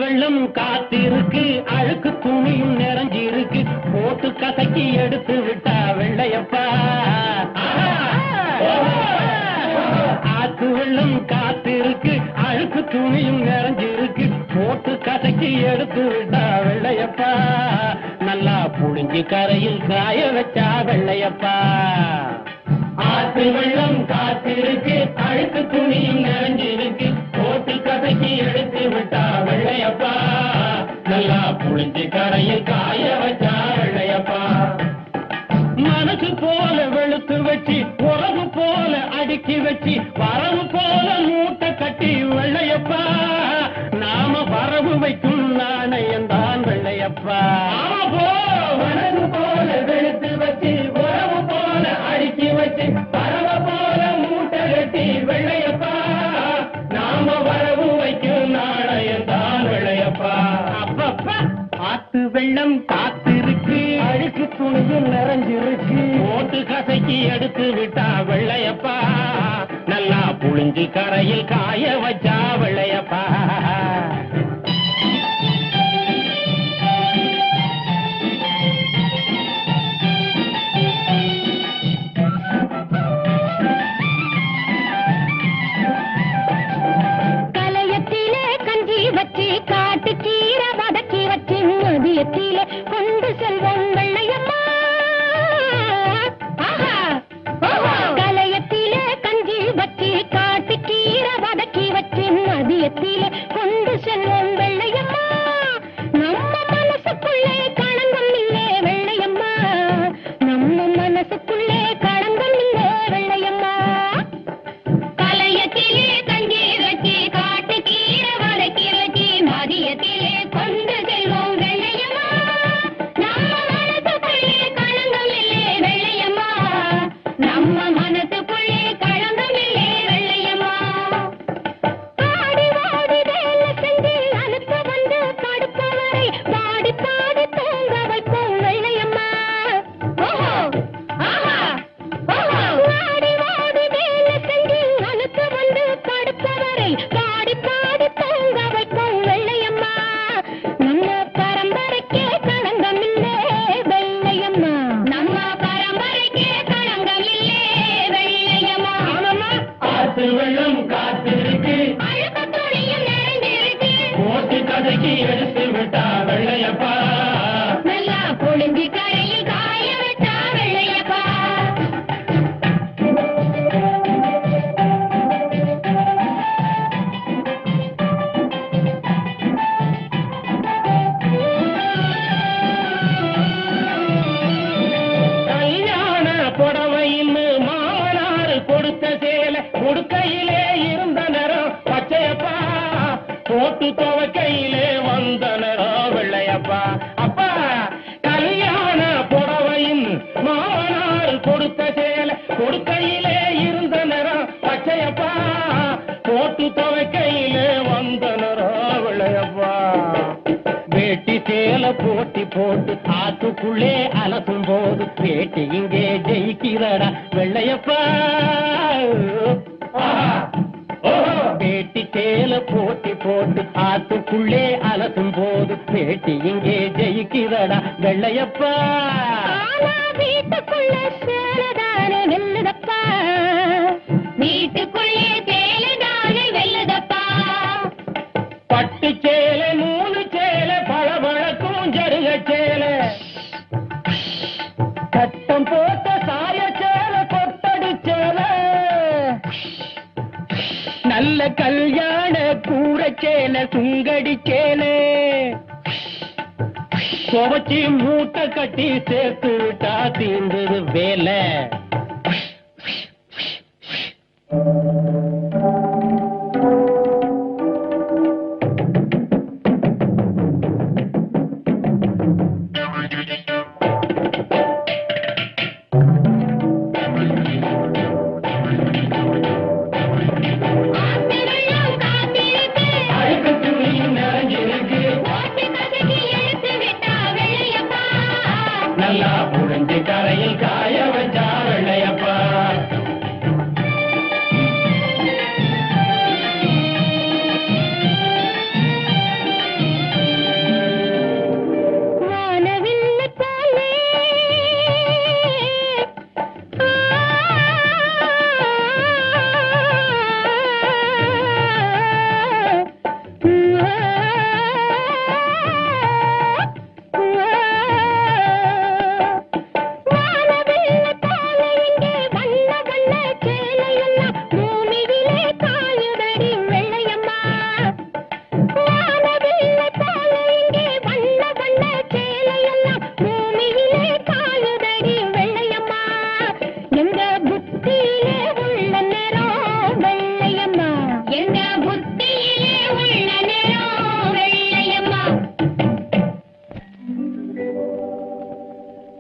வெள்ளம் காத்திருக்கு, அழுக்கு துணியும் நிறைஞ்சிருக்கு, போட்டு கசக்கி எடுத்து விட்டா வெள்ளையப்பா. ஆத்து வெள்ளம் காத்திருக்கு, அழுக்கு துணியும் நிறைஞ்சிருக்கு, போட்டு கசக்கி எடுத்து விட்டா வெள்ளையப்பா. நல்லா புழிஞ்சு கரையில் காய வச்சா வெள்ளையப்பா. ஆத்து வெள்ளம் காத்திருக்கு, அழுக்கு துணியும் நிறைஞ்சிருக்கு, போட்டு கசக்கி எடுத்து விட்டா வெள்ளையப்பா. நல்லா புழிஞ்சு கரையில் காய வச்சா வெள்ளையப்பா. மனசு போல வெளுத்து வச்சு, உறவு போல அடுக்கி வச்சு, வரவு போல மூட்டை கட்டி வெள்ளையப்பா. நாம வரவு வைக்கும் நாணயம்தான் வெள்ளையப்பா. மனசு போல வெளுத்து வச்சு, உறவு போல அடுக்கி வச்சு, வரவு போல மூட்டை கட்டி வெள்ளையப்பா. நாம வரவு வைக்கும் நாணயம்தான் வெள்ளையப்பா. அப்பப்பா ஆத்து வெள்ளம் காத்திருக்கு, அழுக்கு துணியும் நிறைஞ்சிருக்கு, போட்டு கசக்கி எடுத்து விட்டா வெள்ளையப்பா. நல்லா புழிஞ்சு கரையில் காய வச்சா வெள்ளையப்பா. கலையத்திலே கஞ்சி வச்சு, காட்டு கீரை வதக்கி வச்சு, மதியத்திலே கொண்டு செல்வோம் வெள்ளையம்மா. கலையத்திலே கஞ்சி வச்சு, காட்டு கீரை வதக்கி வச்சு, மதியத்திலே கொண்டு செல்வோம் வெள்ளையம்மா. நம்ம மனசுக்குள்ளே களங்கம் இல்லே வெள்ளையம்மா, நம்ம மனசுக்குள்ளே களங்கம் இல்லே வெள்ளையம்மா. கலையத்திலே கஞ்சி வச்சு, காட்டு கீரை வதக்கி வச்சு, மதியத்திலே கொண்டு செல்வோம் வெள்ளையம்மா. நம்ம மனசுக்குள்ளே களங்கம் இல்லே வெள்ளையம்மா, நம்ம மனசுக்குள்ளே களங்கம் இல்லே வெள்ளையம்மா. பாடி வாடி வேலை செஞ்சு அனுப்ப வந்து படுப்பவரை பாடி பாடி தூங்க வைப்போம் வெள்ளையம்மா. ஓஹோ ஆஹா ஓஹோ. வாடி வாடி வேலை செஞ்சு அனுப்ப வந்து படுப்பவரை பாடி பாடி தூங்க வைப்போம் வெள்ளையம்மா. நம்ம பரம்பரைக்கே களங்கம் இல்லே வெள்ளையம்மா, நம்ம பரம்பரைக்கே களங்கம் இல்லே வெள்ளையம்மா. ஆத்து வெள்ளம் காத்திருக்கு, அழுக்கு துணியும் நிறைந்திருக்கு, போட்டு கசக்கி எடுத்து விட்டா வெள்ளையப்பா. நல்லா புழிஞ்சு கரையில் காய வச்சா வெள்ளையப்பா. கல்யாண புடவைன்னு மாமனார் கொடுத்த சேலை, கொடுக்கையிலே இருந்த நேரம் பச்சையப்பா, போட்டு துவைக்கையிலே வந்த நேரம் வெள்ளையப்பா. அப்பா கல்யாண புடவைன்னு மாமனார் கொடுத்த சேலை, கொடுக்கையிலே இருந்த நேரம் பச்சையப்பா, போட்டு துவைக்கையிலே வந்த நேரம் வெள்ளையப்பா. வேட்டி சேலை போட்டி போட்டு ஆத்துக்குள்ளே அலசும் போது வேட்டி இங்கே ஜெயிக்கிறடா வெள்ளையப்பா. வேட்டி சேலை போட்டி போட்டு ஆத்துக்குள்ளே அலசும் போது வேட்டி இங்கே ஜெயிக்கிறடா வெள்ளையப்பா. ஆனா வீட்டுக்குள்ள சேலதானே வெல்லுதப்பா, வீட்டுக்குள்ளே சேலதானே வெல்லுதப்பா. பட்டு சேலை நூலு சேலை பளபளக்கும் ஜருக சேலை, சட்டம் போட்ட சாய சேலை சுங்கடி சேலை துவச்சி மூட்டை கட்டி சேர்த்து விட்டா தீர்ந்தது வேலை. நல்லா புழிஞ்சு கரையில் காய வச்சா வெள்ளையப்பா.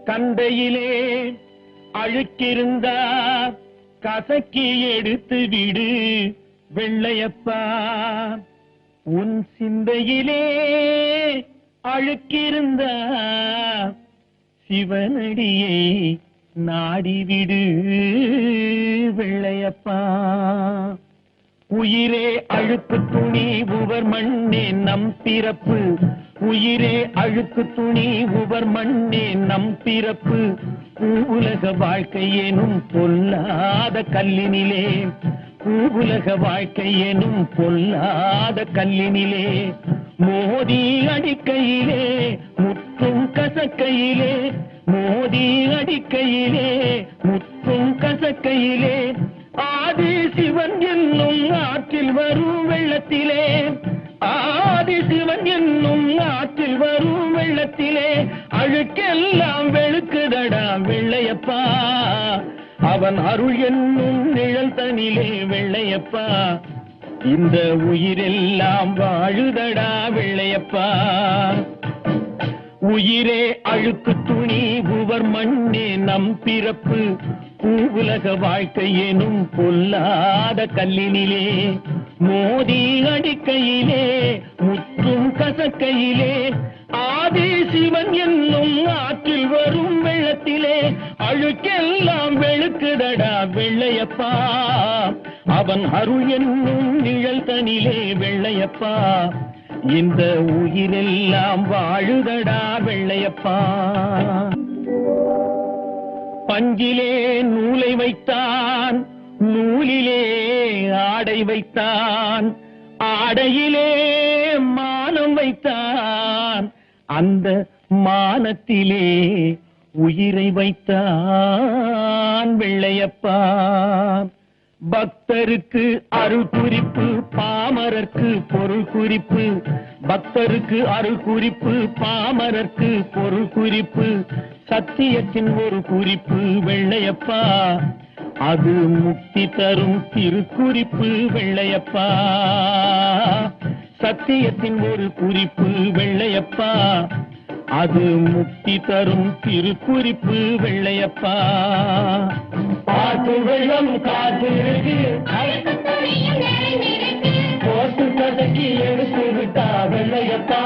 கந்தையிலே அழுக்கிருந்தா கசக்கி எடுத்து விடு வெள்ளையப்பா. உன் சிந்தையிலே அழுக்கிருந்தா சிவனடியை நாடிவிடு வெள்ளையப்பா. உயிரே அழுக்கு துணி உவர் மண்ணே நம் பிறப்பு. உயிரே அழுக்கு துணி உவர் மண்ணே நம் பிறப்பு. பூவுலக வாழ்க்கை எனும் பொல்லாத கல்லினிலே. பூவுலக வாழ்க்கை எனும் பொல்லாத கல்லினிலே. மோதி அடிக்கையிலே முற்றும் கசக்கையிலே. மோதி அடிக்கையிலே முற்றும் கசக்கையிலே. ஆதி சிவன் என்னும் ஆற்றில் வரும் வெள்ளத்திலே. ஆதி சிவன் என்னும் ஆற்றில் வரும் வெள்ளத்திலே. அழுக்கெல்லாம் வெளுக்குதடா வெள்ளையப்பா. அவன் அருள் என்னும் நிழல் தனிலே வெள்ளையப்பா. இந்த உயிரெல்லாம் வாழுதடா வெள்ளையப்பா. உயிரே அழுக்கு துணி உவர் மண்ணே நம் பிறப்பு. பூவுலக வாழ்க்கை எனும் பொல்லாத கல்லினிலே. மோதி அடிக்கையிலே முற்றும் கசக்கையிலே. ஆதி சிவன் என்னும் ஆற்றில் வரும் வெள்ளத்திலே. அழுக்கெல்லாம் வெளுக்குதடா வெள்ளையப்பா. அவன் அருள் என்னும் நிழல் தனிலே வெள்ளையப்பா. இந்த உயிரெல்லாம் வாழுதடா வெள்ளையப்பா. பஞ்சிலே நூலை வைத்தான், நூலிலே ஆடை வைத்தான், ஆடையிலே மானம் வைத்தான், அந்த மானத்திலே உயிரை வைத்தான் வெள்ளையப்பா. பக்தருக்கு அருள் குறிப்பு, பாமரர்க்கு பொருள் குறிப்பு. பக்தருக்கு அருள் குறிப்பு, பாமரர்க்கு பொருள் குறிப்பு. சத்தியத்தின் ஒரு குறிப்பு வெள்ளையப்பா. அது முக்தி தரும் திருக்குறிப்பு வெள்ளையப்பா. சத்தியத்தின் ஒரு குறிப்பு வெள்ளையப்பா. அது முக்தி தரும் திருக்குறிப்பு வெள்ளையப்பா. பாட்டு வெள்ளம் காத்து இருக்கு, போட்டு கதக்கி எடுத்து விட்டா வெள்ளையப்பா.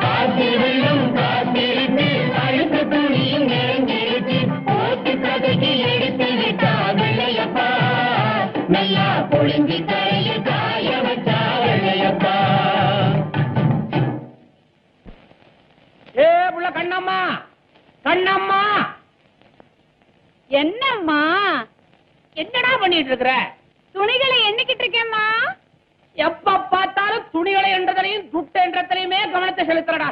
பாட்டு வெள்ளம் காத்து இருக்கு, அழுக்கு துணியும் நிறைஞ்சிருக்கு, போட்டு கதக்கி எடுத்து விட்டா வெள்ளையப்பா. நல்லா பொழிஞ்சி கரையில் காய வச்சா வெள்ளையப்பா. ஏ புள்ள கண்ணம்மா, கண்ணம்மா. என்னம்மா? என்னடா பண்ணிட்டு இருக்கிற? துணிகளை எண்ணிக்கிட்டு இருக்கேம்மா. எப்ப பார்த்தாலும் துணிகளை என்றதையும் துட்டு என்றதையுமே கவனத்தை செலுத்துறடா.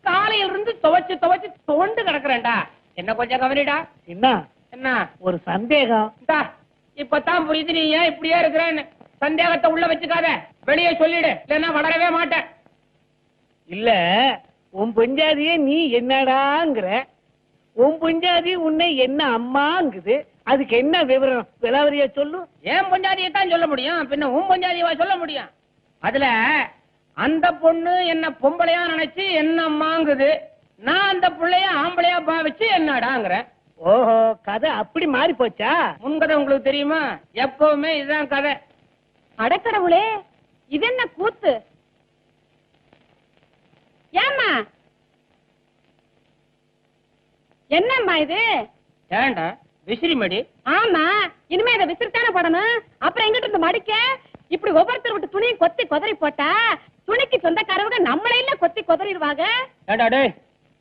காலையில இருந்து துவைச்சு துவைச்சு தோண்டு கிடக்குறேன்டா. என்ன கொஞ்சம் கவனிடா. என்ன என்ன ஒரு சந்தேகம். இந்தா, இப்பதான் புரியுது நீ ஏன் இப்படியே இருக்கிறேன்னு. சந்தேகத்தை உள்ள வச்சுக்காத, வெளியே சொல்லிடு, இல்லன்னா வளரவே மாட்டேன். இல்ல உன் பொஞ்சாதியே நீ என்னடாங்கிற, உன் பொஞ்சாதி உன்னை என்ன அம்மாங்குது, அதுக்கு என்ன விவரம் விலாவரியா சொல்லு. ஏன் பொஞ்சாதியத்தான் சொல்ல முடியும், பின்ன உன் பொஞ்சாதியவா சொல்ல முடியும்? அதுல அந்த பொண்ணு என்ன பொம்பளையா நினைச்சு என்ன அம்மாங்குது, நான் அந்த பிள்ளைய ஆம்பளையா பாவிச்சு என்னடாங்கிற. ஓஹோ, கதை அப்படி மாறி போச்சா? முன்கதை உங்களுக்கு தெரியுமா? எப்பவுமே இதுதான் கதை. அடக்கடவுளே, இது என்ன கூத்து? ஏம்மா, என்னம்மா இது? ஏண்டா விசிறி மடி? ஆமா, இனிமே இதை விசிறித்தானே போடணும். அப்புறம் எங்கிட்ட இருந்து மடிக்க? இப்படி ஒவ்வொருத்தர் விட்டு துணியை கொத்தி கொதறி போட்டா துணிக்கு சொந்தக்காரவங்க நம்மள இல்ல கொத்தி கொதறிடுவாங்க. ஏண்டா டேய்,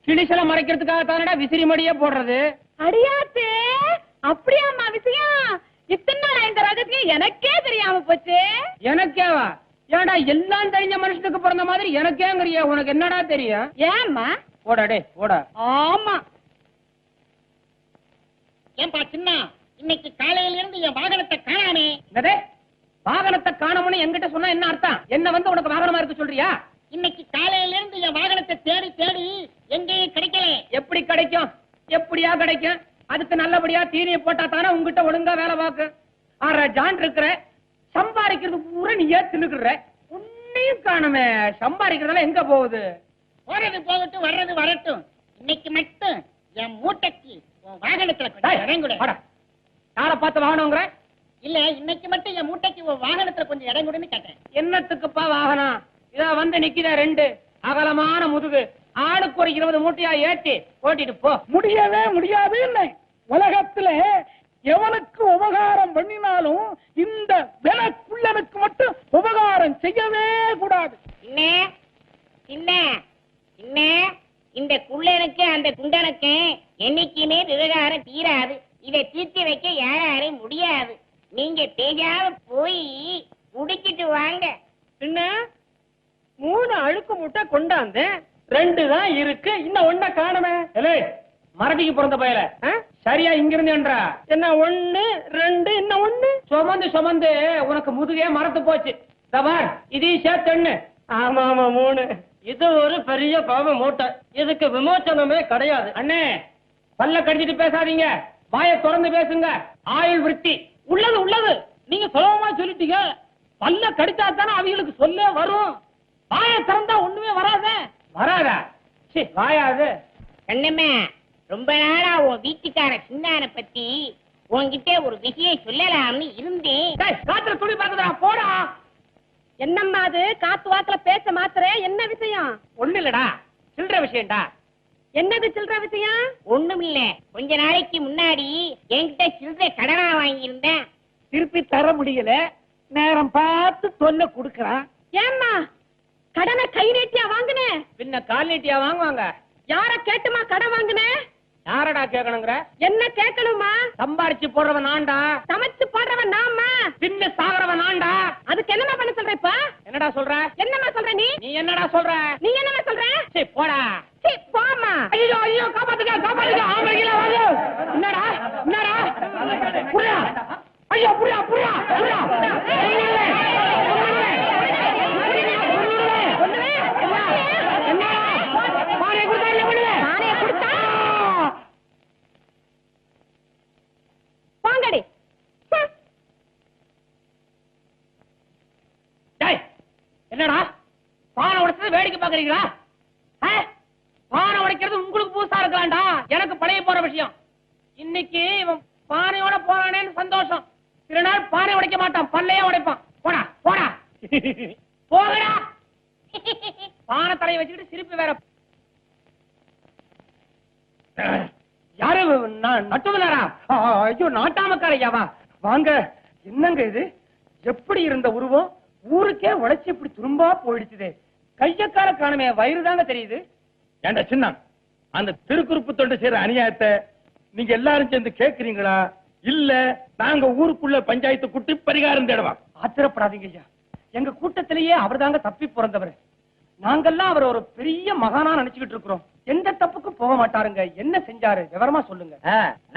கிழிசல மறைக்கிறதுக்காக தானடா விசிறி மடியே போடுறது. அடியாத்தே, அப்படியாம்மா விஷயம்? இத்தனை நாள் இந்த ரகசியம் எனக்கே தெரியாம போச்சு. எனக்கேவா? ஏண்டா எல்லாம் தெரிஞ்ச மனுஷனுக்கு பிறந்த மாதிரி எனக்கேங்கறியா? உனக்கு என்னடா தெரியும்? ஏம்மா? போடா டேய் போடா. ஆமா. ஏன்பா சின்ன, இன்னைக்கு காலையில இருந்து என் வாகனத்தை காணாமே. என்னதே வாகனத்தை காணோம்னு என்கிட்ட சொன்னா என்ன அர்த்தம்? என்ன வந்து உனக்கு வாகனமா இருக்கு சொல்றியா? இன்னைக்கு காலையில இருந்து என் வாகனத்தை தேடி தேடி எங்கேயும் கிடைக்கல. எப்படி கிடைக்கும்? எப்படியா கிடைக்கும்? அதுக்கு நல்லபடியா தீனியை போட்டா தானே உங்ககிட்ட ஒழுங்கா வேலை பார்க்கு. ஆற ஜான் இருக்கிற, சம்பாதிக்கிறது பூரா நீ ஏன் தின்னுக்குற? உன்னையும் காணுமே. சம்பாதிக்கிறதெல்லாம் எங்க போகுது? போறது போகட்டும், வர்றது வரட்டும். இன்னைக்கு மட்டும் என் மூட்டைக்கு உன் வாகனத்துல கொஞ்சம் இடம் கொடு. யாரை பார்த்து வாகனங்கிற? இல்ல, இன்னைக்கு மட்டும் என் மூட்டைக்கு உன் வாகனத்துல கொஞ்சம் இடம் கொடுன்னு கேட்டேன். என்னத்துக்குப்பா வாகனம்? இதா வந்து நிக்கிற ரெண்டு அகலமான முதுகு, ஆளுக்கு ஒரு 20 மூட்டையா ஏற்றி ஓட்டிட்டு போ. முடியவே முடியாது. இல்லை, உலகத்துல எவனுக்கு உபகாரம் பண்ணினாலும் இந்த வெனக்குள்ளனுக்கு மட்டும் உபகாரம் செய்யவே கூடாது. இந்த குள்ளனுக்கு அந்த குண்டனுக்கு என்னைக்குமே விவகாரம் தீராது. இதை தீர்த்து வைக்க யாராலையும் முடியாது. நீங்க பேஜாம போய் குடிச்சிட்டு வாங்க. பின்ன 3 அழுக்கு முட்டை கொண்டாந்து 2 தான் இருக்கு, இன்னும் 1 காணுமே. மறதிக்கு பிறந்த பயல சரியா இங்கிருந்து என்றா என்ன 1 2 இன்னும் 1 சுமந்து சுமந்து உனக்கு முதுகே மறந்து போச்சு. தபார் இதையும் சேர்த்து. ஆமா ஆமா 3. இது ஒரு பெரிய பாவ மூட்டை, இதுக்கு விமோச்சனமே கிடையாது. அண்ணே பல்ல கடிச்சிட்டு பேசாதீங்க, வாயை திறந்து பேசுங்க. ஆயுள் விருத்தி உள்ளது உள்ளது. நீங்க சுலபமா சொல்லிட்டீங்க. பல்ல கடிச்சா தானே அவங்களுக்கு சொல்ல வரும். வாயை திறந்தா ஒண்ணுமே வராதே. வராதா? சீ, வாயாது. கண்ணம்மா, ரொம்ப நாளா உன் வீட்டுக்கார சின்னான பத்தி உன்கிட்ட ஒரு விஷயம் சொல்லலாம்னு இருந்தேன். காத்துல துணி பாக்குறா போடா. என்னம்மா அது? காத்து வாக்குல பேச மாத்திர என்ன விஷயம்? ஒண்ணு இல்லடா, சில்ற விஷயம்டா. என்னது சில்ற விஷயம்? ஒண்ணும் இல்ல, கொஞ்ச நாளைக்கு முன்னாடி என்கிட்ட சில்லறை கடனா வாங்கியிருந்தேன். திருப்பி தர முடியல, நேரம் பார்த்து தொல்லை கொடுக்கறான். ஏம்மா, கடனை கை நீட்டியா வாங்குன? பின்ன கால் நீட்டியா வாங்குவாங்க? யார கேட்டுமா கடன் வாங்குன? யாரடா கேட்கணுங்கிற? என்ன கேட்கணுமா? சம்பாரிச்சு போடுறவன் நான்டா. சமைச்சு போடுறவன் நாம. தின்னு சாகுறவன் நான்டா. அதுக்கு என்னமா பண்ண சொல்ற இப்ப? என்னடா சொல்ற? என்னமா சொல்ற நீ? நீ என்னடா சொல்ற? நீ என்னமா சொல்ற? சீ, போடா. சீ, போம்மா. ஐயோ ஐயோ, காப்பாத்துங்க காப்பாத்துங்க. ஆம்பளைங்களா வாங்க. என்னடா என்னடா? புரியா? ஐயோ புரியா புரியா புரியா. போங்கடி. என்னடா பானை உடைச்சது வேடிக்கை பாக்குறீங்களா? பானை உடைக்கிறது உங்களுக்கு புதுசா இருக்கலாம்டா, எனக்கு பழைய போற விஷயம். இன்னைக்கு இவன் பானையோட போறானேன்னு சந்தோஷம். சில நாள் பானை உடைக்க மாட்டான், பல்லையே உடைப்பான். போடா போடா போகடா. பானை தலையை வச்சுக்கிட்டு சிரிப்பு வேற. யாரு நட்டுவனாரா? ஐயோ, நாட்டாமக்காரையாவா? வாங்க. என்னங்க இது? எப்படி இருந்த உருவம் ஊருக்கே உழைச்சி இப்படி துரும்பா போயிடுச்சுதே. கையக்கார காணமே, வயிறு தாங்க தெரியுது. ஏண்டா சின்ன, அந்த திருக்குறுப்பு தொண்டு செய்யற அநியாயத்தை நீங்க எல்லாரும் சேர்ந்து கேக்குறீங்களா? இல்ல நாங்க ஊருக்குள்ள பஞ்சாயத்து கூட்டி பரிகாரம் தேடுவா? ஆத்திரப்படாதீங்க ஐயா, எங்க கூட்டத்திலேயே அவர் தாங்க தப்பி பிறந்தவர். நாங்கெல்லாம் அவர் ஒரு பெரிய மகானா நினைச்சுக்கிட்டு இருக்கிறோம். எந்த தப்புக்கும் போக மாட்டாருங்க. என்ன செஞ்சாரு விவரமா சொல்லுங்க.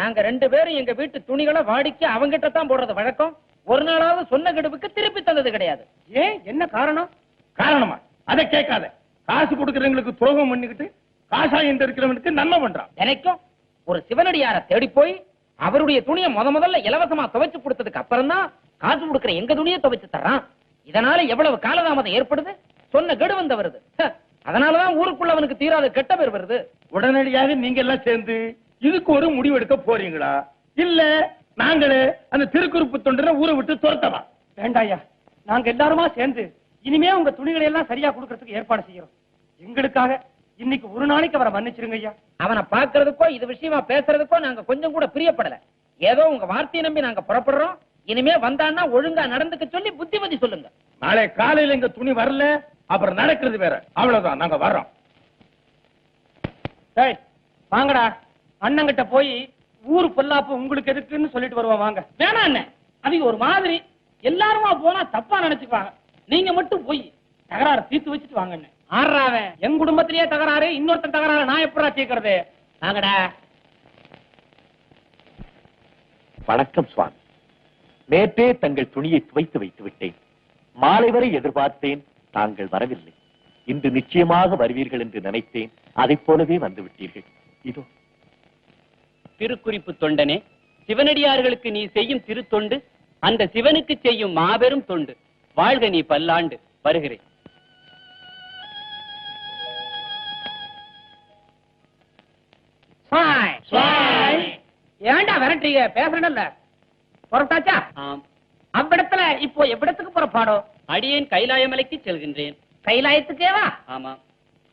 நாங்க 2 பேரும் எங்க வீட்டு துணிகளை வாடிக்கை அவங்கிட்ட தான் போடுறது வழக்கம். ஒரு நாளாவது சொன்ன கெடுவுக்கு திருப்பி தந்தது கிடையாது. ஏன், என்ன காரணம்? காரணமா? அதை கேட்காத. காசு கொடுக்கறவங்களுக்கு துரோகம் பண்ணிக்கிட்டு காசாயம் இருக்கிறவனுக்கு நன்மை பண்றான். எனக்கும் ஒரு சிவனடியார தேடி போய் அவருடைய துணியை முதல்ல இலவசமா துவைச்சு கொடுத்ததுக்கு அப்புறம் தான் காசு கொடுக்கிற எங்க துணியை துவைச்சு தர்றான். இதனால எவ்வளவு காலதாமதம் ஏற்படுது. சொன்ன கெடு வந்து வருது. அதனாலதான் ஊருக்குள்ள அவனுக்கு தீராத கெட்ட பேர் வருது. உடனடியாக நீங்க எல்லாம் சேர்ந்து இதுக்கு ஒரு முடிவெடுக்க போறீங்களா, இல்ல நாங்களே அந்த திருக்குறுப்பு தொண்டனை ஊரை விட்டு துரத்தவா? வேண்டாயா, நாங்க எல்லாருமா சேர்ந்து இனிமே உங்க துணிகளை எல்லாம் சரியா கொடுக்கறதுக்கு ஏற்பாடு செய்யறோம். எங்களுக்காக இன்னைக்கு ஒரு நாளைக்கு அவரை மன்னிச்சிருங்க ஐயா. அவனை பாக்குறதுக்கோ இது விஷயமா பேசுறதுக்கோ நாங்க கொஞ்சம் கூட பிரியப்படல. ஏதோ உங்க வார்த்தையை நம்பி நாங்க புறப்படுறோம். இனிமே வந்தான்னா ஒழுங்கா நடந்துக்க சொல்லி புத்திமதி சொல்லுங்க. நாளை காலையில எங்க துணி வரல, அப்புறம் நடக்கிறது வேற. அவ்வளவுதான், நாங்க வர்றோம். டேய் வாங்கடா, அண்ணங்கிட்ட போய் ஊரு பொல்லாப்பு உங்களுக்கு எதுக்குன்னு சொல்லிட்டு வருவோம். வாங்க. வேணாம் அண்ணே, அது ஒரு மாதிரி. எல்லாருமா போனா தப்பா நினைச்சுக்குவாங்க. நீங்க மட்டும் போய் தகராறு தீர்த்து வச்சுட்டு வாங்க அண்ணே. ஆறாவன் என் குடும்பத்திலேயே தகராறு, இன்னொருத்தன் தகராறு நான் எப்படா தீர்க்கறது? வாங்கடா. வணக்கம் சுவாமி. நேற்றே தங்கள் துணியை துவைத்து வைத்து விட்டேன். மாலை வரை எதிர்பார்த்தேன், தாங்கள் வரவில்லை. இன்று நிச்சயமாக வருவீர்கள் என்று நினைத்தேன். அதைப் போலவே வந்து விட்டீர்கள். இதோ. திருக்குறிப்பு தொண்டனே, சிவனடியார்களுக்கு நீ செய்யும் திருத்தொண்டு அந்த சிவனுக்கு செய்யும் மாபெரும் தொண்டு. வாழ்க நீ பல்லாண்டு. வருகிறேன். ஏண்டா விரட்டுறீங்க? பேசுறேன்ல. புறப்பட்டாச்சா? ஆம். அவ்விடத்துல இப்போ எவ்விடத்துக்கு புறப்பாடோ? அடியேன் கைலாயமலைக்கு செல்கின்றேன். கைலாயத்துக்கேவா? ஆமா.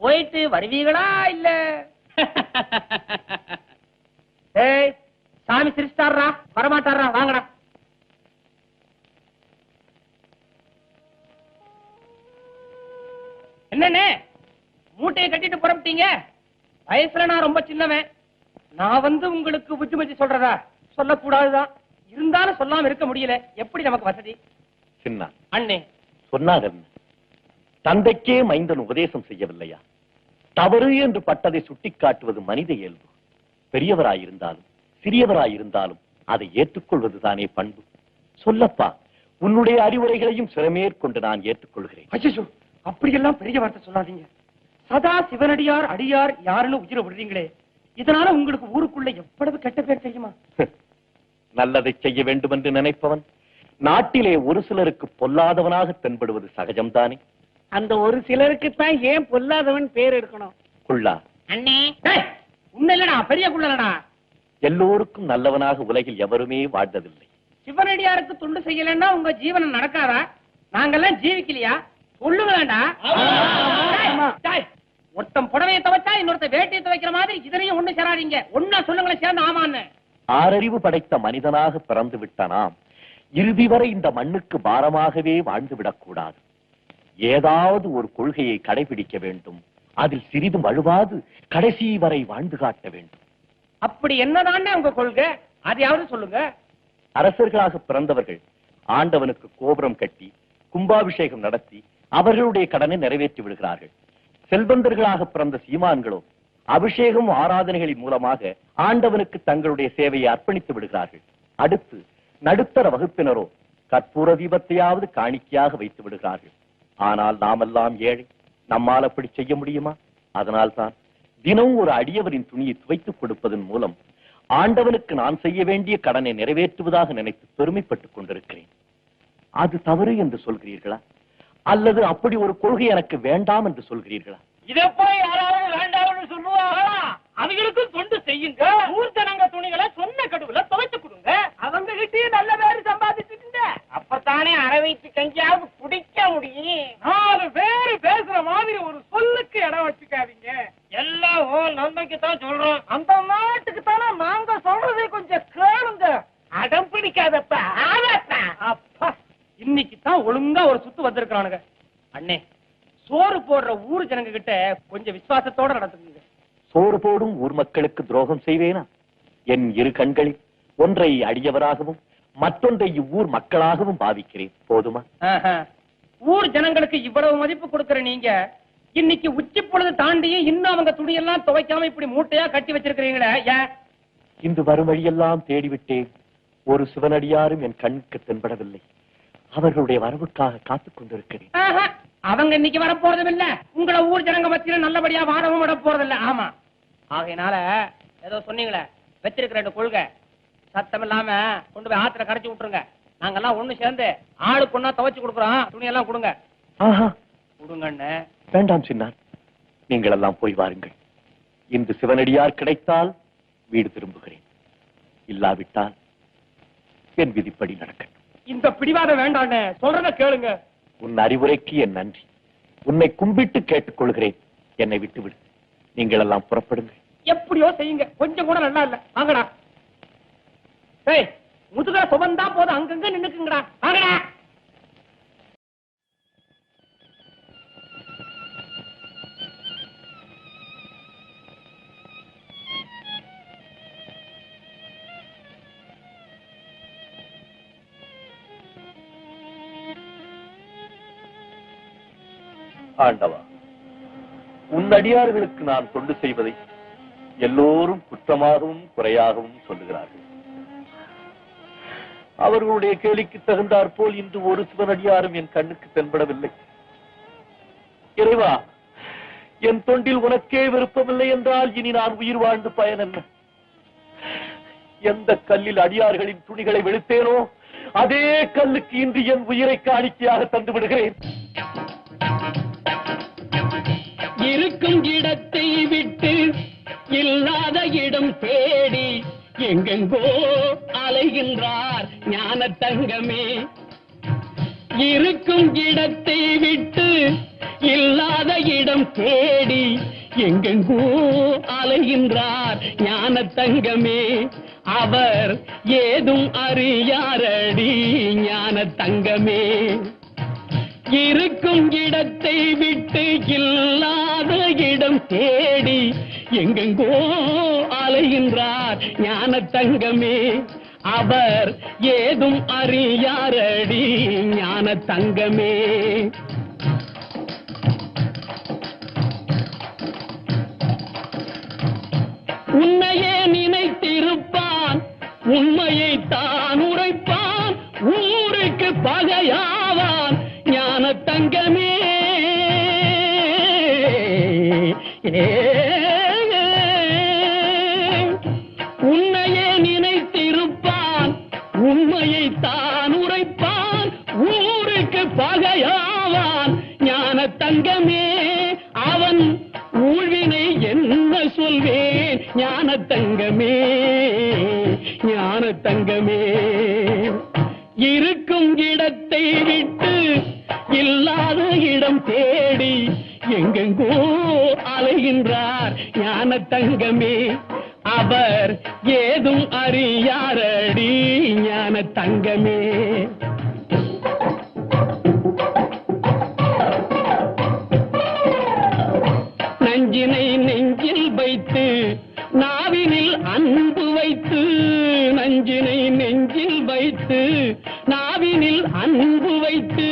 போயிட்டு வருவீங்களா இல்ல? ஏய், சாமி சிரிச்சிட்டாரா? வரமாட்டாரா? வாங்கடா. என்னன்னு மூட்டையை கட்டிட்டு புறப்பட்டீங்க? வயசுல நான் ரொம்ப சின்னவன். நான் வந்து உங்களுக்கு புத்திமதி சொல்றதா? சொல்லக்கூடாதுதான். இருந்தாலும் சொல்லாம இருக்க முடியல. எப்படி நமக்கு வசதி? சின்ன அண்ணே, சொன்னார் என்ன? தந்தைக்கே மைந்தன் உபதேசம் செய்யவில்லையா? தவறு என்று பட்டதை சுட்டிக்காட்டுவது மனித இயல்பு. பெரியவராயிருந்தாலும் சிறியவராயிருந்தாலும் அதை ஏற்றுக்கொள்வதுதானே பண்பு. சொல்லப்பா, உன்னுடைய அறிவுரைகளையும் சிறமேற்கொண்டு நான் ஏற்றுக்கொள்கிறேன். அச்சோ, அப்படியெல்லாம் பெரிய வார்த்தை சொல்லாதீங்க. சதா சிவனடியார் அடியார் யாருன்னு உயிரை விடுறீங்களே, இதனால உங்களுக்கு ஊருக்குள்ள எவ்வளவு கெட்ட பேர் தெரியுமா? நல்லதை செய்ய வேண்டும் என்று நினைப்பவன் நாட்டிலே ஒரு சிலருக்கு பொல்லாதவனாக தென்படுவது சகஜம்தானே. அந்த ஒரு சிலருக்கு தான் ஏன் பொல்லாதவன் பேர் எடுக்கணும்? குள்ளா, அண்ணே, உன்ன இல்லடா, பெரிய குள்ளடா. எல்லோருக்கும் நல்லவனாக உலகில் எவருமே வாழ்ந்ததில்லை. சிவனடியாருக்கு தொண்டு செய்யலன்னா உங்க ஜீவனம் நடக்காதா? நாங்கெல்லாம் ஜீவிக்கலையா? சொல்லுங்களேண்டா. ஒருத்தன் புடவையை துவைச்சா இன்னொருத்த வேட்டையை துவைக்கிற மாதிரி இதனையும் ஒண்ணு சேராதீங்க. ஒன்னா சொல்லுங்களேன் சேர்ந்து. ஆமான்னு ஆறறிவு படைத்த மனிதனாக பிறந்து விட்ட நாம் இறுதி வரை இந்த மண்ணுக்கு பாரமாகவே வாழ்ந்து விடக்கூடாது. ஏதாவது ஒரு கொள்கையை கடைபிடிக்க வேண்டும். அதில் சிறிதும் வழுவாது கடைசி வரை வாழ்ந்து காட்ட வேண்டும். அப்படி என்னதானே உங்க கொள்கை? அதையாவது சொல்லுங்க. அரசர்களாக பிறந்தவர்கள் ஆண்டவனுக்கு கோபுரம் கட்டி கும்பாபிஷேகம் நடத்தி அவர்களுடைய கடனை நிறைவேற்றி விடுகிறார்கள். செல்வந்தர்களாக பிறந்த சீமான்களோ அபிஷேகம் ஆராதனைகளின் மூலமாக ஆண்டவனுக்கு தங்களுடைய சேவையை அர்ப்பணித்து விடுகிறார்கள். அடுத்து நடுத்தர வகுப்பினரோ கற்பூர தீபத்தையாவது காணிக்கையாக வைத்து விடுகிறார்கள். ஆனால் நாமெல்லாம் ஏழை. நம்மால் அப்படி செய்ய முடியுமா? அதனால்தான் தினம் ஒரு அடியவரின் துணியை துவைத்துக் கொடுப்பதன் மூலம் ஆண்டவனுக்கு நான் செய்ய வேண்டிய கடனை நிறைவேற்றுவதாக நினைத்து பெருமைப்பட்டுக் கொண்டிருக்கிறேன். அது தவறு என்று சொல்கிறீர்களா, அல்லது அப்படி ஒரு கொள்கை எனக்கு வேண்டாம் என்று சொல்கிறீர்களா? இதை போய் யாராவது வேண்டாம்னு சொல்லுவாங்களா? அவங்களுக்கும் தொண்டு செய்யுங்க. ஊர் ஜனங்க துணிகளை சொன்ன கடுவுல துவைச்சு கொடுங்க. அவங்க கிட்டயும் நல்ல பேரு சம்பாதிச்சுட்டு அப்பத்தானே அரை வயிற்று கஞ்சியாவது குடிக்க முடியும். 4 பேரு பேசுற மாதிரி ஒரு சொல்லுக்கு இடம் வச்சுக்காதீங்க. எல்லாம் நன்மைக்கு தான் சொல்றோம். அந்த நாட்டுக்கு தானே நாங்க சொல்றதை கொஞ்சம் கேளுங்க. அடம் பிடிக்காதப்பா. அப்பா, இன்னைக்கு தான் ஒழுங்கா ஒரு சுத்து வந்திருக்கானுங்க. அண்ணே, சோறு போடுற ஊர் ஜனங்க கிட்ட கொஞ்சம் விசுவாசத்தோட நடந்துக்குங்க. சோறு போடும் ஊர் மக்களுக்கு துரோகம் செய்வேனா? என் இரு கண்களில் ஒன்றை அடியவராகவும் மற்றொன்றை இவ்வூர் மக்களாகவும் பாவிக்கிறேன். போதுமா? ஊர் ஜனங்களுக்கு இவ்வளவு மதிப்பு கொடுக்கிற நீங்க இன்னைக்கு உச்சி பொழுது தாண்டியும் இன்னும் அவங்க துணியெல்லாம் துவைக்காம இப்படி மூட்டையா கட்டி வச்சிருக்கிறீங்களே ஏன்? இன்று வரும் வழியெல்லாம் தேடிவிட்டேன். ஒரு சிவனடியாரும் என் கண்ணுக்கு தென்படவில்லை. அவர்களுடைய வரவுக்காக காத்துக் கொண்டிருக்கிறேன். ஆஹா, அவங்க இன்னைக்கு வர போறதும் இல்ல, உங்களை ஊர் ஜனங்க மத்தியில நல்லபடியா வாரவும் விட போறதில்ல. ஆமா, ஆகையினால ஏதோ சொன்னீங்களே வச்சிருக்கிற 2 கொள்கை சத்தம் இல்லாம கொண்டு போய் ஆத்துல கரைச்சு விட்டுருங்க. நாங்கெல்லாம் ஒண்ணு சேர்ந்து ஆளுக்கு ஒண்ணா துவைச்சு கொடுக்குறோம். துணியெல்லாம் கொடுங்க. ஆஹா, கொடுங்கன்னு. வேண்டாம் சின்னார், நீங்கள் எல்லாம் போய் வாருங்கள். இன்று சிவனடியார் கிடைத்தால் வீடு திரும்புகிறேன், இல்லாவிட்டால் என் விதிப்படி நடக்கட்டும். இந்த பிடிவாதம் வேண்டான்னு சொல்றத கேளுங்க. உன் அறிவுரைக்கு என் நன்றி. உன்னை கும்பிட்டு கேட்டுக்கொள்கிறேன், என்னை விட்டுவிடு. நீங்கள் எல்லாம் புறப்படுங்க. எப்படியோ செய்யுங்க, கொஞ்சம் கூட நல்லா இல்ல. வாங்கடா. ஏய், முதுகா சுமந்தா போதும், அங்கங்க நின்னுக்குங்கடா. வாங்கடா. ஆண்டவா, உன் அடியார்களுக்கு நான் தொண்டு செய்வதை எல்லோரும் குற்றமாகவும் குறையாகவும் சொல்லுகிறார்கள். அவர்களுடைய கேலிக்கு தகுந்தாற் போல் இன்று ஒரு சிவனடியாரும் என் கண்ணுக்கு தென்படவில்லை. இறைவா, என் தொண்டில் உனக்கே விருப்பமில்லை என்றால் இனி நான் உயிர் வாழ்ந்து பயனல்ல. எந்த கல்லில் அடியார்களின் துணிகளை வெளுத்தேனோ அதே கல்லுக்கு இன்று என் உயிரை காணிக்கையாக தந்து விடுகிறேன். இருக்கும் இடத்தை விட்டு இல்லாத இடம் தேடி எங்கெங்கோ அலைகின்றார் ஞான தங்கமே. இருக்கும் இடத்தை விட்டு இல்லாத இடம் தேடி எங்கெங்கோ அலைகின்றார் ஞான தங்கமே. அவர் ஏதும் அறியாரடி ஞான தங்கமே. இருக்கும் இடத்தை விட்டு இல்லாத இடம் தேடி எங்கெங்கோ அலைகின்றார் ஞான தங்கமே. அவர் ஏதும் அறியாரடி ஞான தங்கமே. உன்னையே நினைத்திருப்பான், உண்மையை தான் உரைப்பான், ஊருக்கு பகையாவான் ஞான தங்கமே. உன்னையே நினைத்திருப்பான், உண்மையை தான் உரைப்பான், ஊருக்கு பகையாவான் ஞான தங்கமே. அவன் ஊழ்வினை என்ன சொல்வேன் ஞான தங்கமே, ஞான தங்கமே. இருக்கும் இடத்தை விட்டு இல்லாத இடம் தேடி எங்கெங்கோ அலைகின்றார் ஞான தங்கமே. அவர் ஏதும் அறியாரடி ஞான தங்கமே. நஞ்சினை நெஞ்சில் வைத்து நாவினில் அன்பு வைத்து, நஞ்சினை நெஞ்சில் வைத்து நாவினில் அன்பு வைத்து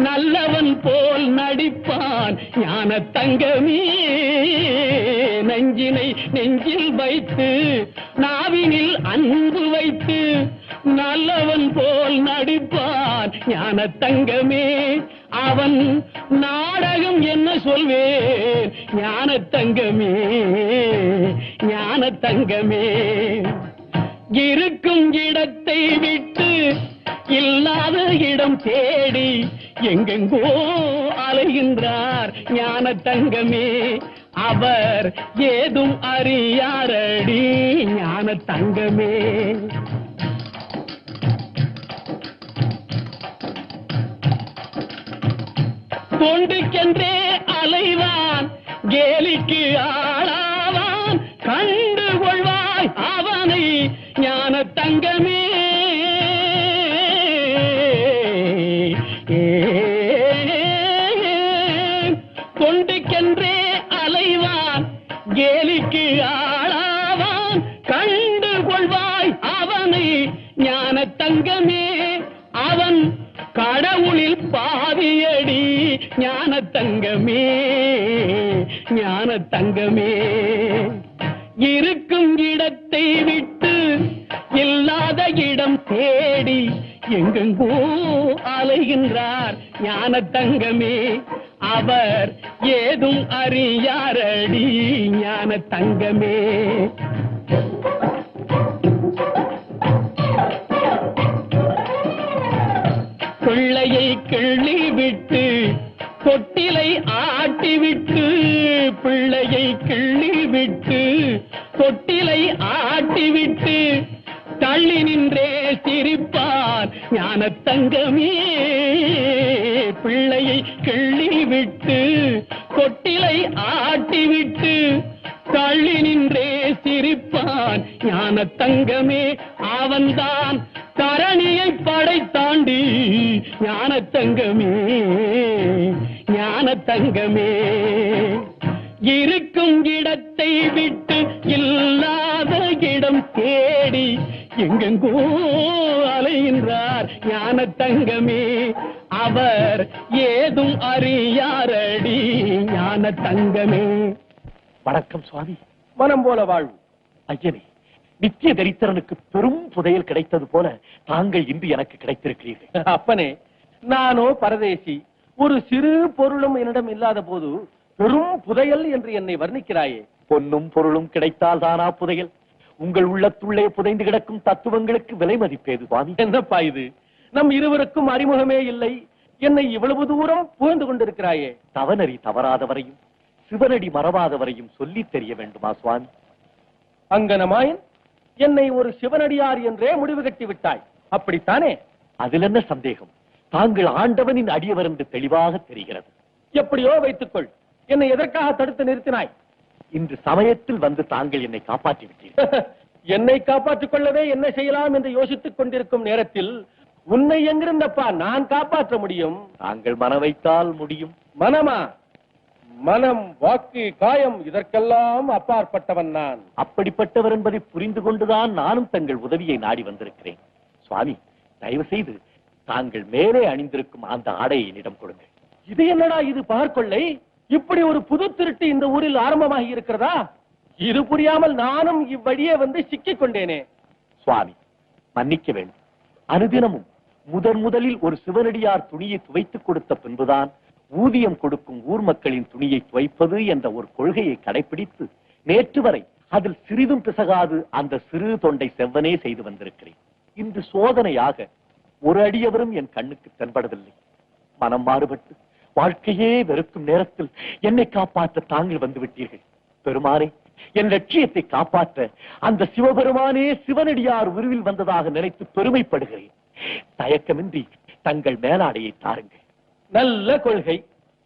நல்லவன் போல் நடிப்பான் ஞான தங்கமே. நஞ்சினை நெஞ்சில் வைத்து நாவினில் அன்பு வைத்து நல்லவன் போல் நடிப்பான் ஞான தங்கமே. அவன் நாடகம் என்ன சொல்வேன் ஞான தங்கமே, ஞான தங்கமே. இருக்கும் இடத்தை விட்டு இல்லாத இடம் தேடி எங்கெங்கோ அலைகின்றார் ஞான தங்கமே. அவர் ஏதும் அறியாரடி ஞான தங்கமே. தொண்டுக்கென்றே அலைவான், கேலிக்கு ஆளாவான், கண்டு கொள்வாய் அவனை ஞான தங்கமே. தொண்டுக்கென்றே அலைவான், கேலிக்கு ஆளாவான், கண்டு கொள்வாய் அவனை ஞான தங்கமே. அவன் கடவுளில் பாதியடி ஞான தங்கமே, தங்கமே இருக்கும் இடத்தை விட்டு இல்லாத இடம் தேடி எங்கெங்கோ அலைகின்றார் ஞான தங்கமே அவர் ஏதும் அறியாரடி ஞான தங்கமே பிள்ளையை கிள்ளி விட்டு தொட்டிலை ஆட்டிவிட்டு பிள்ளையை கிள்ளி விட்டு தொட்டிலை ஆட்டிவிட்டு தள்ளி நின்றே சிரிப்பார் ஞான தங்கமே பிள்ளையை கிள்ளி விட்டு தொட்டிலை ஆட்டிவிட்டு தள்ளி நின்றே சிரிப்பான் ஞான தங்கமே அவன்தான் தரணியை படைத்தாண்டி ஞான தங்கமே ஞான தங்கமே இருக்கும் இடத்தை விட்டு இல்லாத இடம் தேடி எங்கெங்கோ அலைகின்றார் ஞான தங்கமே அவர் ஏதும் அறியாரடி ஞான தங்கமே. வணக்கம் சுவாமி. மனம் போல வாழ்வு. ஐயனே, நித்திய தரித்திரனுக்கு பெரும் புதையல் கிடைத்தது போல தாங்கள் இன்று எனக்கு கிடைத்திருக்கிறீர்கள். அப்பனே, நானோ பரதேசி, ஒரு சிறு பொருளும் என்னிடம் இல்லாத போது பெரும் புதையல் என்று என்னை வர்ணிக்கிறாயே. பொன்னும் பொருளும் கிடைத்தால் தானா புதையல்? உங்கள் உள்ளத்துள்ளே புதைந்து கிடக்கும் தத்துவங்களுக்கு விலை மதிப்பேது சுவாமி? என்னப்பா இது? நம் இருவருக்கும் அறிமுகமே இல்லை, என்னை இவ்வளவு தூரம் புகழ்ந்து கொண்டிருக்கிறாயே. தவநறி தவறாதவரையும் சிவனடி மறவாதவரையும் சொல்லித் தெரிய வேண்டுமா சுவாமி? அங்கனமாயின் என்னை ஒரு சிவனடியார் என்றே முடிவு கட்டி விட்டாய், அப்படித்தானே? அதில் என்ன சந்தேகம்? தாங்கள் ஆண்டவனின் அடியவர் என்று தெளிவாக தெரிகிறது. எப்படியோ வைத்துக்கொள், என்னை எதற்காக தடுத்து நிறுத்தினாய்? இன்று சமயத்தில் வந்து தாங்கள் என்னை காப்பாற்றி விட்டீர்கள். என்னை காப்பாற்றிக் கொள்ளவே என்ன செய்யலாம் என்று யோசித்துக் கொண்டிருக்கும் நேரத்தில் உன்னை எங்கிருந்தப்பா நான் காப்பாற்ற முடியும்? தாங்கள் மன வைத்தால் முடியும். மனமா? மனம், வாக்கு, காயம் இதற்கெல்லாம் அப்பாற்பட்டவன் நான். அப்படிப்பட்டவர் என்பதை புரிந்து கொண்டுதான் நானும் தங்கள் உதவியை நாடி வந்திருக்கிறேன். சுவாமி, தயவு செய்து தாங்கள் மேலே அணிந்திருக்கும் அந்த ஆடையை என்னிடம் கொடுங்கள். இது என்னடா இது பகற்கொள்ளை? இப்படி ஒரு புது திருட்டு இந்த ஊரில் ஆரம்பமாகி இருக்கிறதா? இது புரியாமல் நானும் இவ்வழியே வந்து சிக்கிக் கொண்டேனே. சுவாமி, மன்னிக்க வேண்டும். அனுதினமும் முதலில் ஒரு சிவனடியார் துணியை துவைத்துக் கொடுத்த பின்புதான் ஊதியம் கொடுக்கும் ஊர் மக்களின் துணியை துவைப்பது என்ற ஒரு கொள்கையை கடைபிடித்து நேற்று வரை அதில் சிறிதும் பிசகாது அந்த சிறு தொண்டை செவ்வனே செய்து வந்திருக்கிறேன். இன்று சோதனையாக ஒரு அடியவரும் என் கண்ணுக்கு தென்படவில்லை. மனம் மாறுபட்டு வாழ்க்கையே வெறுக்கும் நேரத்தில் என்னை காப்பாற்ற தாங்கள் வந்து விட்டீர்கள். பெருமானே, என் லட்சியத்தை காப்பாற்ற அந்த சிவபெருமானே சிவனடியார் உருவில் வந்ததாக நினைத்து பெருமைப்படுகிறேன். தயக்கமின்றி தங்கள் மேலாடையை தாருங்கள். நல்ல கொள்கை,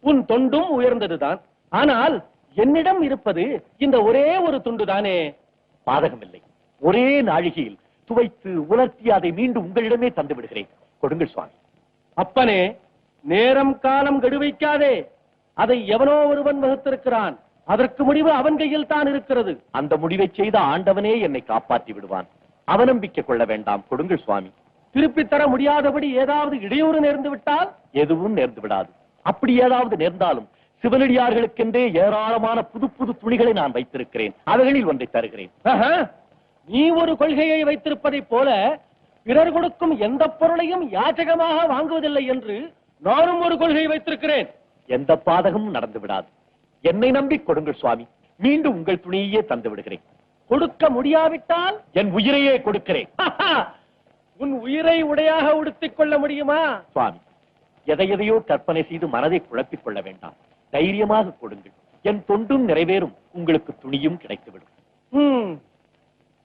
உன் தொண்டும் உயர்ந்ததுதான். ஆனால் என்னிடம் இருப்பது இந்த ஒரே ஒரு துண்டுதானே. பாதகமில்லை, ஒரே நாழிகையில் துவைத்து உலர்த்தி அதை மீண்டும் உங்களிடமே தந்து விடுகிறேன். கொடுங்கள் சுவாமி. அப்பனே, நேரம் காலம் கெடுவைக்காதே. அதை எவனோ ஒருவன் வகுத்திருக்கிறான். அதற்கு முடிவு அவன் கையில் தான் இருக்கிறது. அந்த முடிவை செய்த ஆண்டவனே என்னை காப்பாற்றி விடுவான். அவநம்பிக்கை கொள்ள வேண்டாம். கொடுங்கள் சுவாமி. திருப்பித் தர முடியாதபடி ஏதாவது இடையூறு நேர்ந்து விட்டால்? எதுவும் நேர்ந்து விடாது. அப்படி ஏதாவது நேர்ந்தாலும் சிவனடியார்களுக்கென்றே ஏராளமான புது புது துணிகளை நான் வைத்திருக்கிறேன். அவைகளில் ஒன்றை தருகிறேன். நீ ஒரு கொள்கையை வைத்திருப்பதைப் போல பிறர் கொடுக்கும் எந்த பொருளையும் யாச்சகமாக வாங்குவதில்லை என்று நானும் ஒரு கொள்கையை வைத்திருக்கிறேன். எந்த பாதகமும் நடந்து விடாது. என்னை நம்பி கொடுங்கள் சுவாமி. மீண்டும் உங்கள் துணியையே தந்து விடுகிறேன். கொடுக்க முடியாவிட்டால் என் உயிரையே கொடுக்கிறேன். உன் உயிரை உடையாக உடுத்திக் கொள்ள முடியுமா? சுவாமி, எதையோ கற்பனை செய்து மனதை குழப்பிக் கொள்ள வேண்டாம். தைரியமாக கொடுங்கள். என் தொண்டும் நிறைவேறும், உங்களுக்கு துணியும் கிடைத்துவிடும்.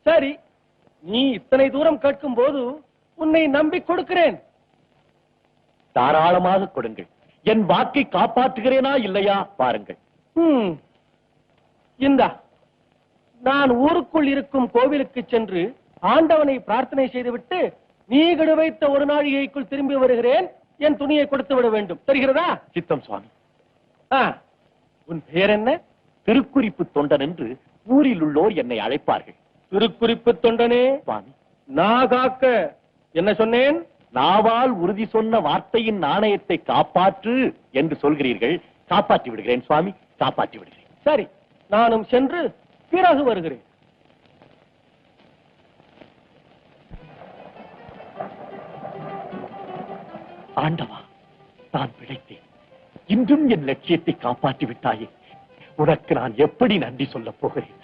சரி, நீ இத்தனை தூரம் கேட்கும் போது உன்னை நம்பி கொடுக்கிறேன். தாராளமாக கொடுங்கள். என் வாக்கை காப்பாற்றுகிறேனா இல்லையா பாருங்கள். இந்தா, நான் ஊருக்குள் இருக்கும் கோவிலுக்கு சென்று ஆண்டவனை பிரார்த்தனை செய்துவிட்டு நீ கெடு வைத்த ஒரு நாழிகைக்குள் திரும்பி வருகிறேன். என் துணியை கொடுத்து விட வேண்டும். தெரிகிறதா? சித்தம் சுவாமி. உன் பெயர் என்ன? திருக்குறிப்பு தொண்டன் என்று ஊரில் உள்ளோர் என்னை அழைப்பார்கள். திருக்குறிப்பு தொண்டனே சுவாமி, நாகாக்க என்ன சொன்னேன்? நாவால் உறுதி சொன்ன வார்த்தையின் நாணயத்தை காப்பாற்று என்று சொல்கிறீர்கள். காப்பாற்றி விடுகிறேன் சுவாமி, காப்பாற்றி விடுகிறேன். சரி, நானும் சென்று பிறகு வருகிறேன். ஆண்டவா, நான் பிழைத்தேன். இன்றும் என் லட்சியத்தை காப்பாற்றி விட்டாயே. உனக்கு நான் எப்படி நன்றி சொல்லப் போகிறேன்?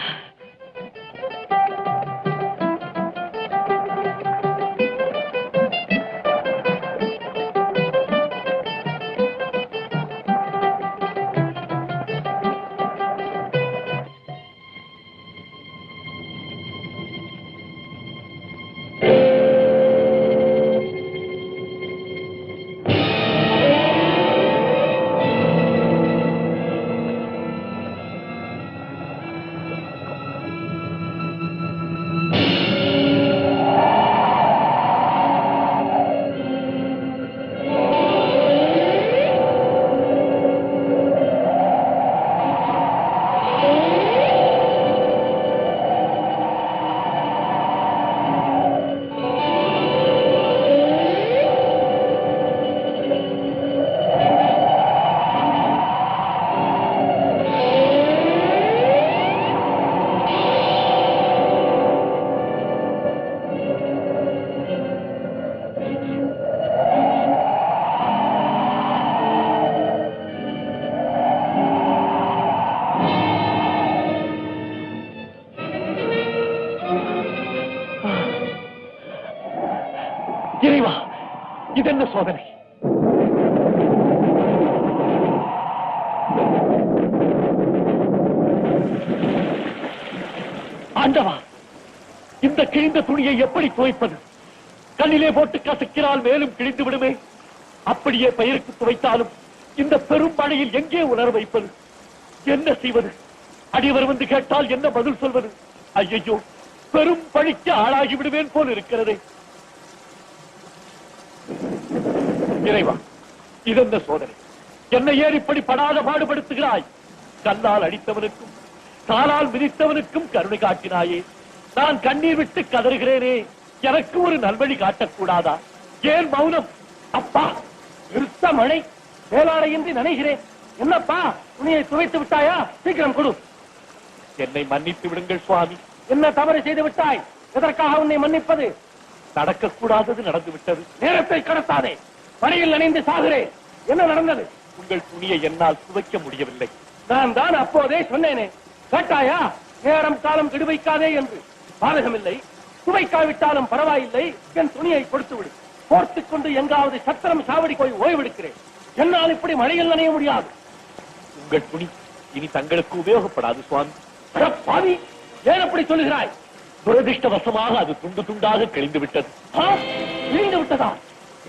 இறைவா, இதென்ன சோதனை? ஆண்டவா, இந்த கிழிந்த துணியை எப்படி துவைப்பது? கல்லிலே போட்டு கசக்கினால் மேலும் கிழிந்து விடுமே. அப்படியே பயிருக்கு துவைத்தாலும் இந்த பெரும் மழையில் எங்கே உணர வைப்பது? என்ன செய்வது? அடியவர் வந்து கேட்டால் என்ன பதில் சொல்வது? ஐயோ, பெரும் பழிக்கு ஆளாகி விடுவேன் போல் இருக்கிறதே. இறைவா, இதென்ன சோதனை? என்னை ஏன் இப்படி படாத பாடுபடுத்துகிறாய்? கல்லால் அடித்தவனுக்கும் காலால் மிதித்தவனுக்கும் கருணை காட்டினாயே. நான் கண்ணீர் விட்டு கதறுகிறேனே, எனக்கு ஒரு நல்வழி காட்டக்கூடாதா? ஏன் மௌனம்? அப்பா, நிறுத்த மழை, வேளாடையின்றி நனைகிறேன். என்னப்பா, துணியை துவைத்து விட்டாயா? சீக்கிரம் கொடு. என்னை மன்னித்து விடுங்கள் சுவாமி. என்ன தவறு செய்து விட்டாய்? எதற்காக உன்னை மன்னிப்பது? நடக்கக்கூடாதது நடந்து விட்டது. நேரத்தை கடத்தாதே, மழையில் நனைந்து சாகிறேன். என்ன நடந்தது? உங்கள் துணியை என்னால் துவைக்க முடியவில்லை. நான் தான் அப்போதே சொன்னேனே, கேட்டாயா? நேரம் காலம் கெடுவைக்காதே என்று. பாதகமில்லை, துவைக்காவிட்டாலும் பரவாயில்லை, என் துணியை கொடுத்து விடு. போர்த்துக் கொண்டு எங்காவது சத்திரம் சாவடி போய் ஓய்வெடுக்கிறேன். என்னால் இப்படி மழையில் நனைய முடியாது. உங்கள் துணி இனி தங்களுக்கு உபயோகப்படாது சுவாமி. பாவி, ஏன் அப்படி சொல்லுகிறாய்? துரதிருஷ்டவசமாக அது துண்டு துண்டாக கிழிந்து விட்டது. கிழிந்து விட்டதா?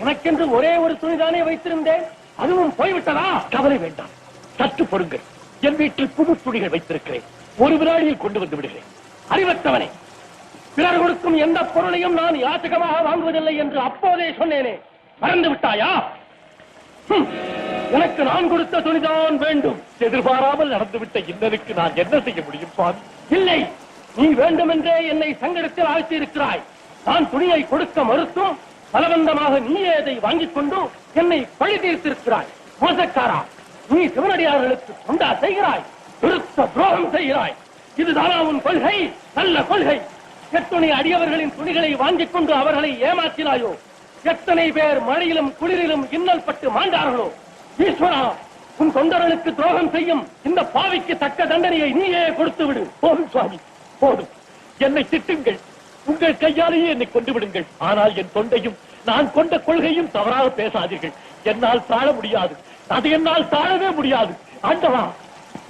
எனக்கென்று ஒரே ஒரு துணிதானே வைத்திருந்தேன், அதுவும் போய்விட்டதா? கவலை வேண்டாம், சற்று பொறுங்கள். என் வீட்டில் புது துணிகள் வைத்திருக்கிறேன், ஒரு வினாடியில் கொண்டு வந்து விடுகிறேன். அறிவற்றவனே, பிறர் கொடுக்கும் எந்த பொருளையும் நான் யாச்சகமாக வாங்குவதில்லை என்று அப்போதே சொன்னேனே, மறந்து விட்டாயா? எனக்கு நான் கொடுத்த துணிதான் வேண்டும். எதிர்பாராமல் நடந்துவிட்ட இன்னலுக்கு நான் என்ன செய்ய முடியும் சுவாமி? இல்லை, நீ வேண்டுமென்றே என்னை சங்கடத்தில் ஆழ்த்தி இருக்கிறாய். நான் துணியை கொடுக்க மறுத்தும் பலவந்தமாக நீயே அதை வாங்கிக் கொண்டு என்னை பழி தீர்த்திருக்கிறாய். மோசக்காரா, நீ சிவனடியார்களுக்கு தொண்டா செய்கிறாய், விருத்த துரோகம் செய்கிறாய். இதுதானா உன் கொள்கை? நல்ல கொள்கை. எத்தனை அடியவர்களின் துணிகளை வாங்கிக் கொண்டு அவர்களை ஏமாற்றினாயோ? எத்தனை பேர் மழையிலும் குளிரிலும் இன்னல் பட்டு மாண்டார்களோ? ஈஸ்வரா, உன் தொண்டர்களுக்கு துரோகம் செய்யும் இந்த பாவிக்கு தக்க தண்டனையை நீயே கொடுத்து விடு. போதும் சுவாமி, போதும். என்னை திட்டுங்கள், உங்கள் கையாலேயே என்னை கொண்டு விடுங்கள். ஆனால் என் தொண்டையும் நான் கொண்ட கொள்கையும் தவறாக பேசாதீர்கள். என்னால் தாழ முடியாது, அது என்னால் தாழவே முடியாது. ஆண்டவா,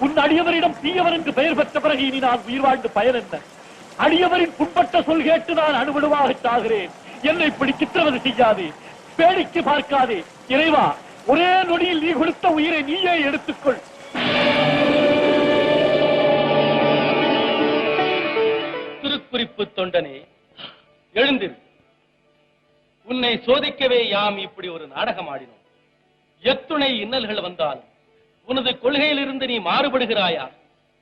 உன் அடியவரிடம் தீயவர் என்று பெயர் பெற்ற பிறகு இனி நான் உயிர் வாழ்ந்து பயன் என்ன? அடியவரின் புண்பட்ட சொல் கேட்டு நான் அணுவிடுவாக சாகிறேன். என்னை இப்படி சித்திரவதை செய்யாதே, பேடிக்கு பார்க்காதே. இறைவா, ஒரே நொடியில் நீ கொடுத்த உயிரை நீயே எடுத்துக்கொள். திருக்குறிப்பு தொண்டனே, எழுந்திரு. உன்னை சோதிக்கவே யாம் இப்படி ஒரு நாடகம் ஆடினோம். எத்துணை இன்னல்கள் வந்தாலும் உனது கொள்கையிலிருந்து நீ மாறுபடுகிறாயா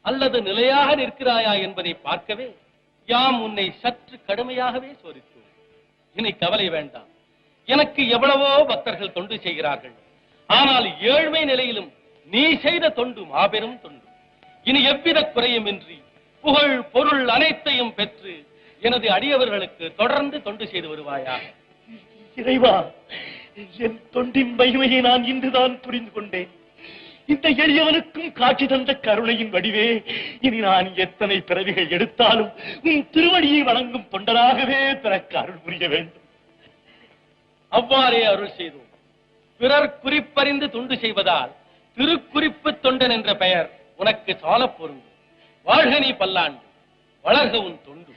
அல்லது நிலையாக நிற்கிறாயா என்பதை பார்க்கவே யாம் உன்னை சற்று கடுமையாகவே சோதித்தோம். இனி கவலை வேண்டாம். எனக்கு எவ்வளவோ பக்தர்கள் தொண்டு செய்கிறார்கள். ஆனால் ஏழ்மை நிலையிலும் நீ செய்த தொண்டு மாபெரும் தொண்டு. இனி எவ்வித குறையுமின்றி புகழ் பொருள் அனைத்தையும் பெற்று எனது அடியவர்களுக்கு தொடர்ந்து தொண்டு செய்து வருவாயா? இறைவா, என் தொண்டின் மகிமையை நான் இன்றுதான் புரிந்து கொண்டேன். இந்த எளியவனுக்கும் காட்சி தந்த கருணையின் வடிவே, இனி நான் எத்தனை பிறவிகள் எடுத்தாலும் உன் திருவடியை வணங்கும் தொண்டனாகவே பிறக்க அருள் புரிய வேண்டும். அவ்வாறே அருள் செய்தோம். பிறர் குறிப்பறிந்து தொண்டு செய்வதால் திருக்குறிப்பு தொண்டன் என்ற பெயர் உனக்கு சால பொருந்தும். வாழ்க நீ பல்லாண்டு, வளர்க உன் தொண்டு.